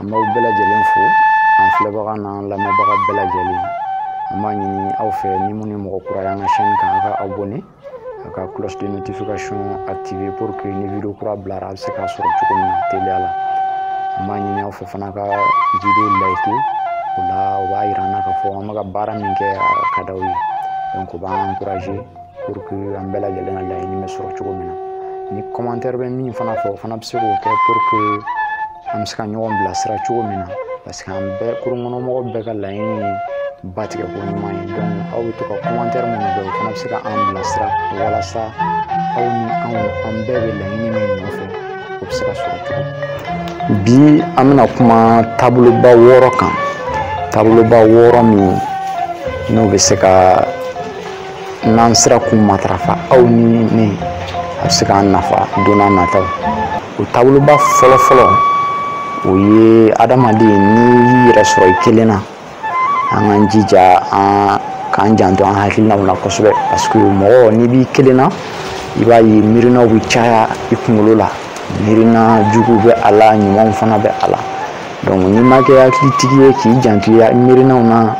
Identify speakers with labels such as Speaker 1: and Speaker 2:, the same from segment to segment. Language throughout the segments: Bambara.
Speaker 1: An b'aw bɛɛ lajɛlen fo, an filɛbaga n'an lamɛnbaga bɛɛ lajɛlen. An b'a ɲini aw fɛ ni mun ni mɔgɔ kura y'an ka chaîne kan, a ka abonné, a ka cloche de notification activer pour que ni vidéo kura bilara a bɛ se k'a sɔrɔ cogo min na teliya la. An b'a ɲini aw fɛ fana ka vidéo liker, o la o b'a yira an na k'a fɔ an bɛ ka baara min kɛ a ka d'aw ye. Donc o b'an encourager pour que an bɛɛ lajɛlen ka laɲini bɛ sɔrɔ cogo min na. Ni commentaire bɛ min fana fɛ o fana bɛ se k'o kɛ pour que an bɛ se ka ɲɔgɔn bilasira cogo min na, parce que an bɛɛ kurukɔnɔmɔgɔ bɛɛ ka laɲini ye batigɛ ko ɲuman ye. Donc aw bɛ to ka commentaire minnu kɛ o fana bɛ se ka an bilasira walasa aw ni an bɛɛ bɛ laɲini min nɔfɛ o bɛ se ka sɔrɔ cogo. Bi an bɛna kuma taaboloba 6 kan, taaboloba 6 min n'o bɛ se ka n'an sera k'u matarafa aw ni ne a bɛ se k'an nafa don n'a nataw. O taaboloba fɔlɔ o ye adamaden n'i y'i yɛrɛ sɔrɔ i kelen na, an k'an jija k'an janto an hakilinaw la kosɛbɛ, parce que mɔgɔ n'i b'i kelen na i b'a ye miirinaw bɛ caya i kunkolo la, miirina jugu bɛ a la, ɲumanw fana bɛ a la. Donc n'i ma kɛ hakilitigi ye k'i janto i miirinaw na,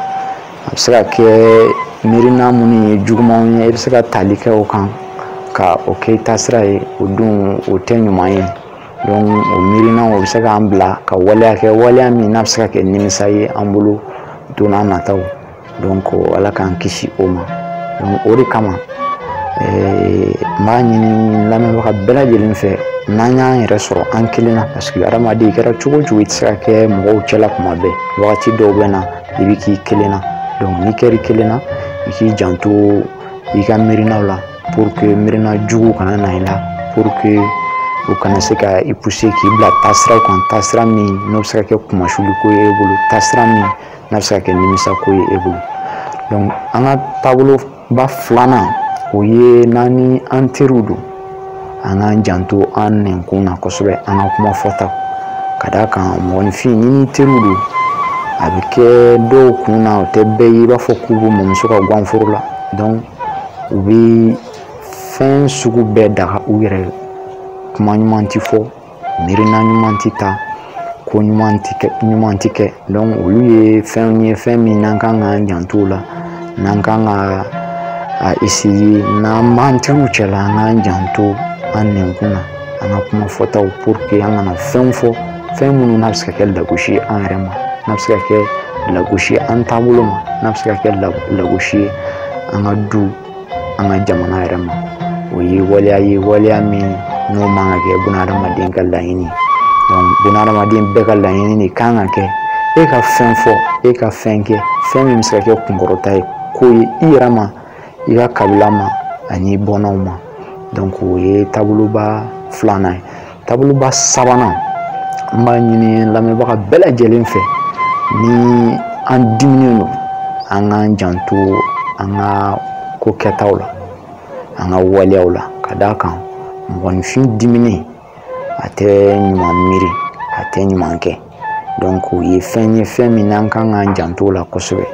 Speaker 1: a bɛ se ka kɛ miirina minnu ye jugumanw ye, i bɛ se ka tali kɛ o kan ka o kɛ i taasira ye, o dun o tɛ ɲuman ye. Donc o miirinaw o bɛ se k'an bila ka waleya kɛ waleya min n'a bɛ se ka kɛ nimisa ye an bolo don n'a nataw. Donc ala k'an kisi o ma. Donc o de kama n b'a ɲini lamɛnbaga bɛɛ lajɛlen fɛ n'an y'an yɛrɛ sɔrɔ an kelen na, parce que adamaden i kɛra cogo o cogo i tɛ se ka kɛ mɔgɔw cɛla kuma bɛɛ, wagati dɔw bɛ na i bɛ k'i kelen na. Donc n'i kɛr'i kelen na i k'i janto i ka miirinaw la pour que miirina jugu kana na i la, pour que o kana se ka i pousser k'i bila taasiraw kan, taasira min n'o bɛ se ka kɛ kumasuliko ye e bolo, taasira min n'a bɛ se ka kɛ nimisako ye e bolo. Donc an ka taaboloba 2nan o ye n'an ni an teriw don, an k'an janto an nɛnkun na kosɛbɛ, an ka kuma fɔtaw. Ka d'a kan mɔgɔninfin n'i ni teriw don a bɛ kɛ dɔw kun na o tɛ bɛɛ ye i b'a fɔ k'u bɛ mɔmuso ka guwanforo la. Donc u bɛ fɛn sugu bɛɛ daga u yɛrɛ, kuma ɲuman ti fɔ, miirina ɲuman ti ta, ko ɲuman ti kɛ. Donc olu ye fɛnw ye fɛn min n'an kan k'an janto o la, n'an kan ka essayer n'an b'an teriw cɛla an k'an janto an nɛnkun na, an ka kuma fɔtaw pour que an kana fɛnw fɔ fɛn minnu n'a bɛ se ka kɛ lagosi ye an yɛrɛ ma, n'a bɛ se ka kɛ lagosi ye an taabolo ma, n'a bɛ se ka kɛ lagosi ye an ka du, an ka jamana yɛrɛ ma. O ye waleya ye waleya min n'o man ka kɛ bunahadamaden ka laɲini. Donc bunahadamaden bɛɛ ka laɲini de kan ka kɛ e ka fɛn fɔ, e ka fɛn kɛ, fɛn min bɛ se ka kɛ kunkɔrɔta ye ko ye i yɛrɛ ma, i ka kabila ma ani i bɔnnaw ma. Donc o ye taaboloba 2nan ye. Taaboloba 3nan n b'a ɲini lamɛnbaga bɛɛ lajɛlen fɛ ni an diminen don an k'an janto an ka ko kɛtaw la, an ka waleyaw la. Ka d'a kan mɔgɔninfin diminen a tɛ ɲuman miiri, a tɛ ɲuman kɛ. Donc o ye fɛn ye fɛn min n'an kan k'an janto la kosɛbɛ.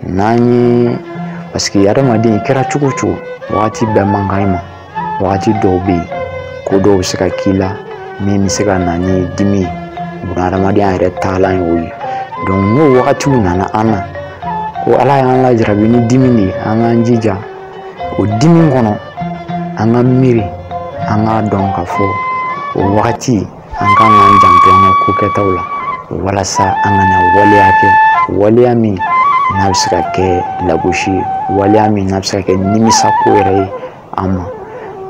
Speaker 1: N'an ye, parce que adamaden i kɛra cogo o cogo wagati bɛɛ man kan i ma, wagati dɔw bɛ yen ko dɔw bɛ se ka k'i la min bɛ se ka na ni dimi ye, bunahadamadenya yɛrɛ taalan ye o ye. Donc n'o wagatiw nana an na ko ala y'an lajarabi ni dimi de ye, an k'an jija o dimi kɔnɔ an ka miiri, an k'a dɔn k'a fɔ o wagati an kan k'an janto an ka ko kɛtaw la walasa an kana waleya kɛ waleya min n'a bɛ se ka kɛ lagosi ye, waleya min n'a bɛ se ka kɛ nimisako yɛrɛ ye an ma.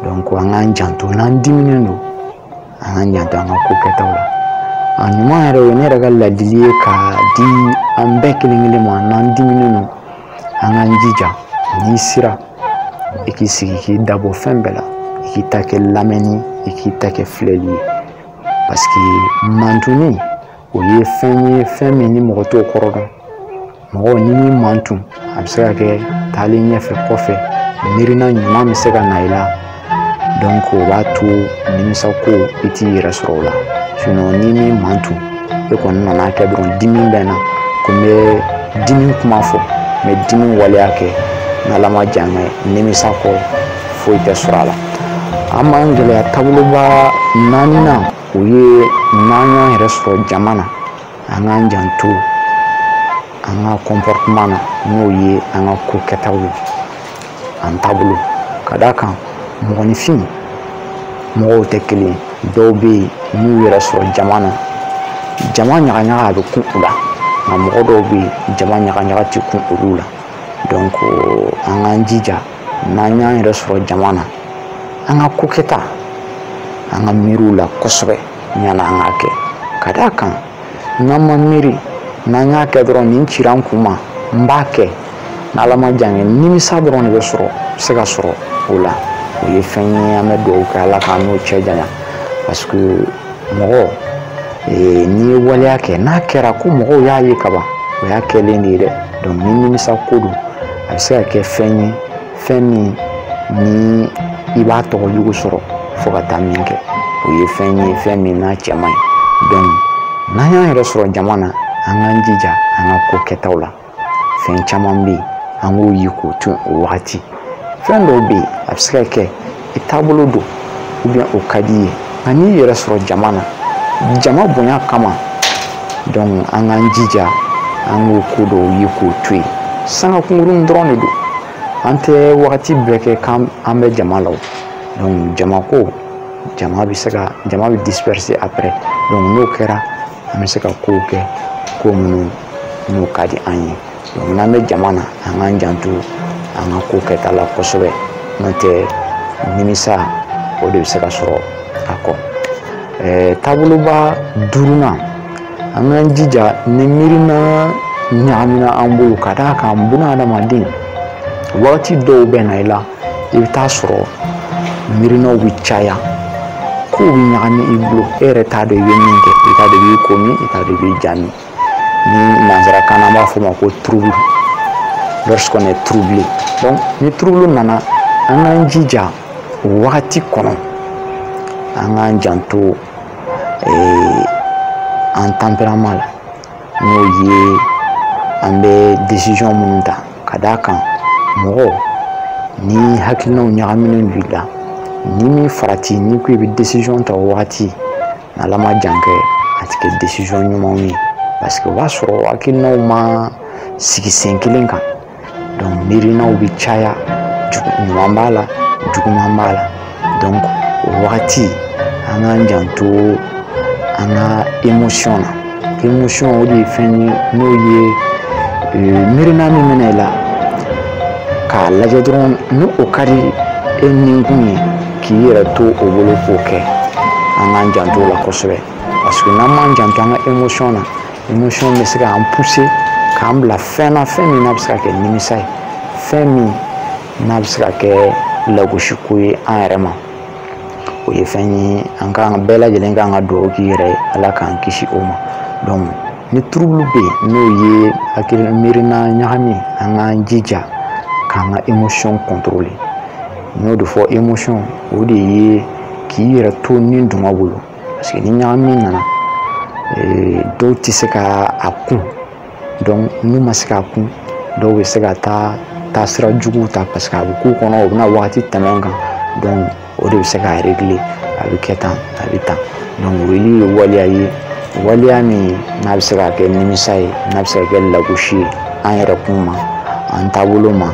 Speaker 1: Donc an k'an janto n'an diminen don an k'an janto an ka ko kɛtaw la. A ɲuman yɛrɛ o ye ne yɛrɛ ka ladili ye k'a di an bɛɛ kelen kelen ma. N'an diminen don an k'an jija, n'i sera i k'i sigi k'i dabɔ fɛn bɛɛ la, i k'i ta kɛ lamɛnni, i k'i ta kɛ filɛli ye. Parce que mantuni o ye fɛn ye fɛn min ni mɔgɔ t'o kɔrɔ dɔn. Mɔgɔ n'i m'i mantun a bɛ se ka kɛ taalen ɲɛfɛ kɔfɛ miirina ɲuman bɛ se ka na i la. Donc o b'a to nimisako i t'i yɛrɛ sɔrɔ o la. Sinon n'i m'i mantun e kɔni nana kɛ dɔrɔn dimi bɛ na ko n bɛ dimi kuma fɔ, n bɛ dimi waleya kɛ, n'ala ma jan kɛ nimisako foyi tɛ sɔrɔ a la. An b'an gɛlɛya taaboloba 4nan o ye n'an y'an yɛrɛ sɔrɔ jama na an k'an janto an ka comportement na n'o ye an ka ko kɛtaw ye an taabolo ka d'a kan mɔgɔninfin mɔgɔw tɛ kelen dɔw bɛ yen n'u yɛrɛ sɔrɔ jama na jama ɲagaɲaga a bɛ kun u la nka mɔgɔ dɔw bɛ yen jama ɲagaɲaga tɛ kun olu la donc an k'an jija n'an y'an yɛrɛ sɔrɔ jama na an ka ko kɛta an ka miiriw la kosɛbɛ ɲana an k'a kɛ ka d'a kan n'an ma miiri n'an y'a kɛ dɔrɔn nin cira an kun ma n b'a kɛ n'ala ma jan kɛ nimisa dɔrɔn de bɛ sɔrɔ se ka sɔrɔ o la o ye fɛn ye an bɛ dugawu kɛ ala k'an n'o cɛ janya parce que mɔgɔ n'i ye waleya kɛ n'a kɛra ko mɔgɔw y'a ye kaban o y'a kɛlen de ye dɛ donc ni nimisa ko don a bɛ se ka kɛ fɛn ye fɛn min ni i b'a tɔgɔ jugu sɔrɔ fo ka taa min kɛ o ye fɛn ye fɛn min n'a cɛ man ɲi donc n'an y'an yɛrɛ sɔrɔ jama na an k'an jija an ka ko kɛtaw la fɛn caman bɛ yen an k'o ye k'o to yen o wagati fɛn dɔw bɛ yen a bɛ se ka kɛ i taabolo don ou bien o ka di i ye nka n'i yɛrɛ sɔrɔ jama na jama bonya kama donc an k'an jija an k'o ko dɔw ye k'o to yen sanga kunkurunin dɔrɔn de don an tɛ wagati bɛɛ kɛ k'an bɛ jama la o donc jama bɛ disperser après donc n'o kɛra an bɛ se ka kow kɛ ko minnu n'o ka di an ye donc n'an bɛ jama na an k'an janto an ka ko kɛta la kosɛbɛ n'o tɛ nimisa o de bɛ se ka sɔrɔ a kɔ taaboloba duurunan an k'an jija ni miirina ɲagamina an bolo ka d'a kan buna adamaden wagati dɔw bɛ na i la i bɛ taa sɔrɔ miirinaw bɛ caya kow bɛ ɲagami i bolo e yɛrɛ t'a dɔn i bɛ min kɛ i t'a dɔn i b'i ko min i t'a dɔn i b'i ja min ni nanzarakan na an b'a fɔ o ma ko trouble lorsqu'on est troublé donc ni trouble nana an k'an jija o wagati kɔnɔ an k'an janto an tempérament la n'o ye an bɛ décision minnu ta ka d'a kan mɔgɔ ni hakilinaw ɲagaminen b'i la ni min farati n'i ko i bɛ décision ta o wagati n'ala ma jan kɛ a tɛ kɛ décision ɲumanw ye parce que o b'a sɔrɔ hakilinaw ma sigi sen kelen kan donc miirinaw bɛ caya ɲuman b'a la juguman b'a la donc o wagati an k'an janto an ka émotion na émotion o de ye fɛn ye n'o ye miirina min bɛna i la k'a lajɛ dɔrɔn ni o ka di e ninkun ye k'i yɛrɛ to o bolo k'o kɛ an k'an janto o la kosɛbɛ parce que n'an m'an janto an ka émotion na émotion bɛ se k'an pousser k'an bila fɛn na fɛn min n'a bɛ se ka kɛ nimisa ye fɛn min n'a bɛ se ka kɛ lagosiko ye an yɛrɛ ma o ye fɛn ye an kan bɛɛ lajɛlen kan ka dugawu k'i yɛrɛ ye ala k'an kisi o ma donc ni trouble bɛ yen n'o ye hakili miirina ɲagami an k'an jija k'an ka émotion contrôler n'o de fɔ émotion o de ye k'i yɛrɛ to ni dungɔ bolo parce que ni ɲagami nana dɔw tɛ se ka a kun donc n'u ma se k'a kun dɔw bɛ se ka taa sira juguw ta parce que a bɛ k'u kɔnɔ o bɛna wagati tɛmɛ kan donc o de bɛ se k'a régler a bɛ kɛ tan a bɛ tan donc olu ye waleya ye waleya min n'a bɛ se ka kɛ nimisa ye n'a bɛ se ka kɛ lagosi ye an yɛrɛ kun ma an taabolo ma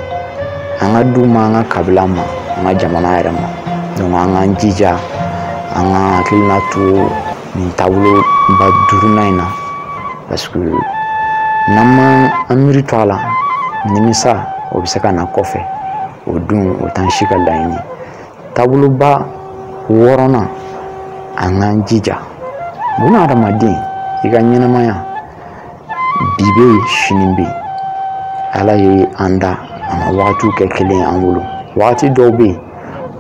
Speaker 1: an ka du ma an ka kabila ma an ka jamana yɛrɛ ma donc an k'an jija an ka hakilina to nin taaboloba duurunan in na parce que n'an ma an miiri to a la nimisa o bɛ se ka na kɔfɛ o dun o t'an si ka laɲini taaboloba wɔɔrɔnan an k'an jija buna adamaden i ka ɲɛnamaya bi bɛ yen sini bɛ yen ala ye an da a ma wagatiw kɛ kelen ye an bolo wagati dɔw bɛ yen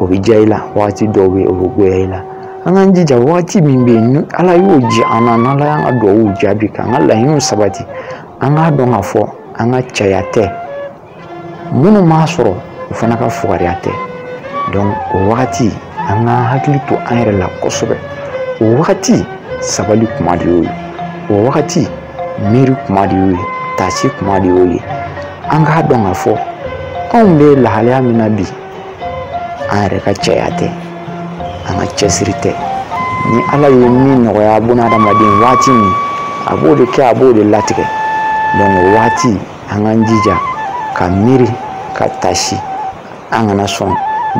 Speaker 1: o bɛ diya i la wagati dɔw bɛ yen o bɛ goya i la an k'an jija wagati min bɛ yen ni ala y'o di an na n'ala y'an ka dugawu jaabi k'an ka laɲiniw sabati an k'a dɔn k'a fɔ an ka caya tɛ minnu m'a sɔrɔ o fana ka fugariya tɛ donc o wagati an ka hakili to an yɛrɛ la kosɛbɛ o wagati sabali kuma de y'o ye o wagati miiri kuma de y'o ye taasi kuma de y'o ye an k'a dɔn k'a fɔ anw bɛ lahalaya min na bi an yɛrɛ ka caya tɛ an ka cɛsiri tɛ ni ala ye min nɔgɔya buna adamaden waati min a b'o de kɛ, a b'o de latigɛ. Donc o waati an k'an jija ka miiri ka tasi, an kana sɔn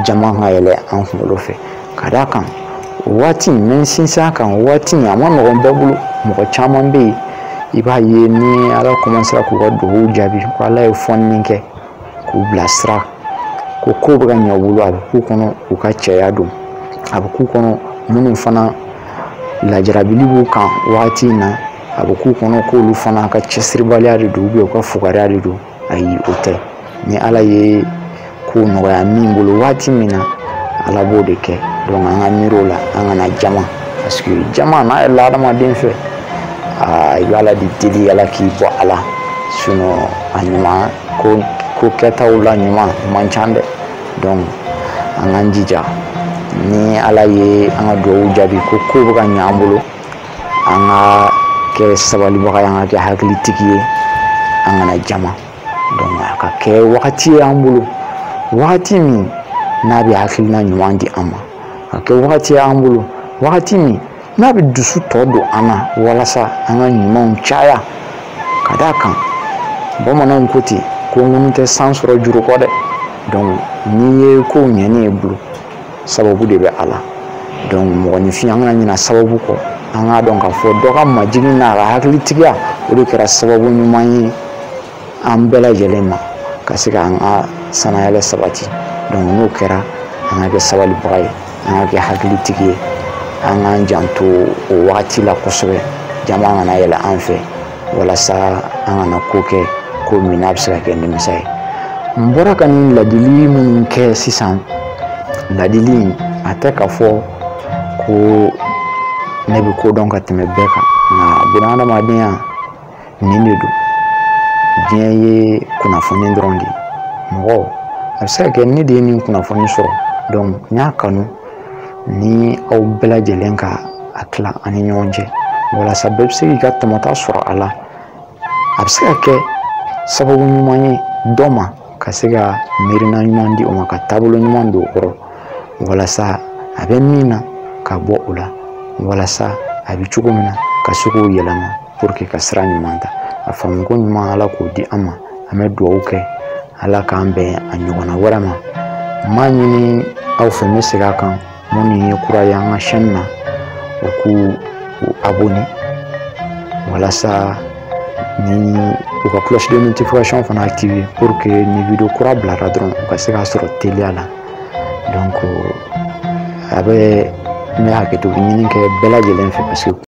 Speaker 1: jama ka yɛlɛ an kunkolo fɛ. Ka d'a kan o waati n bɛ sinsin a kan, o waati a ma nɔgɔn bɛɛ bolo. Mɔgɔ caman bɛ yen i b'a ye ni Ala commencera k'u ka dugawu jaabi, ko Ala ye fɔnni min kɛ k'u bila sira, ko kow bɛ ka ɲɛ u bolo, a bɛ k'u kɔnɔ u ka cɛya don, a bɛ k'u kɔnɔ minnu fana lajarabili b'u kan waati in na, a bɛ k'u kɔnɔ k'olu fana ka cɛsiribaliya de don u ka fugariya de don. Ayi, o tɛ. Ni Ala ye ko nɔgɔya min bolo waati min na, Ala b'o de kɛ. Donc an ka miiri o la, an kana jama, parce que jama n'a yɛlɛla adamaden fɛ, i bɛ Ala de deli Ala k'i bɔ a la, sinon a ɲuman ko kɛtaw la ɲuman man ca dɛ. Donc an k'an jija, ni Ala ye an ka dugawu jaabi ko kow bɛ ka ɲɛ an bolo, an ka kɛ sabalibaga ye, an ka kɛ hakilitigi ye, an kana jama. Donc a ka kɛ wagati ye an bolo, wagati min n'a bɛ hakilina ɲuman di an ma, a ka kɛ wagati ye an bolo, wagati min n'a bɛ dusu tɔ don an na walasa an ka ɲumanw caya. Ka d'a kan bamananw ko ten ko ŋunu tɛ san sɔrɔ juru kɔ dɛ. Donc n'i ye kow ɲɛni ye bolo, sababu de bɛ a la. Donc mɔgɔninfin an kana ɲina sababu kɔ, an k'a dɔn k'a fɔ dɔ ka majigin n'a ka hakilitigiya, o de kɛra sababu ɲuman ye an bɛɛ lajɛlen ma ka se k'an ka sanayɛlɛ sabati. Donc n'o kɛra an ka kɛ sabalibaga ye, an ka kɛ hakilitigi ye, an k'an janto o wagati la kosɛbɛ, jama kana yɛlɛ an fɛ walasa an kana ko kɛ ko min n'a bɛ se ka kɛ nimisa ye. N bɔra ka nin ladili minnu kɛ sisan, ladili a tɛ k'a fɔ ko ne bɛ ko dɔn ka tɛmɛ bɛɛ kan, nka bunahadamadenya nin de don. Diɲɛ ye kunnafoni dɔrɔn de ye. Mɔgɔ a bɛ se ka kɛ ne de ye nin kunnafoni sɔrɔ, donc n y'a kanu ni aw bɛɛ lajɛlen ka a tila an ni ɲɔgɔn cɛ walasa bɛɛ bɛ se k'i ka tɔmɔta sɔrɔ a la. A bɛ se ka kɛ sababu ɲuman ye dɔ ma ka se ka miirina ɲuman di o ma, ka taabolo ɲuman don o kɔrɔ, walasa a bɛ min na ka bɔ o la, walasa a bɛ cogo min na ka se k'o yɛlɛma pour que ka sira ɲuman ta. A faamuko ɲuman Ala k'o di an ma. An bɛ dugawu kɛ Ala k'an bɛn a ɲɔgɔnna wɛrɛ ma. N b'a ɲini aw fɛ, n bɛ segin a kan, minnu ye kura ye an ka chaîne na, u k'u abonné walasa ni u ka cloche de notification fana activé pour que ni vidéo kura bilara dɔrɔn u ka se k'a sɔrɔ teliya la. Donc a bɛ n bɛ hakɛto ɲini kɛ bɛɛ lajɛlen fɛ, parce que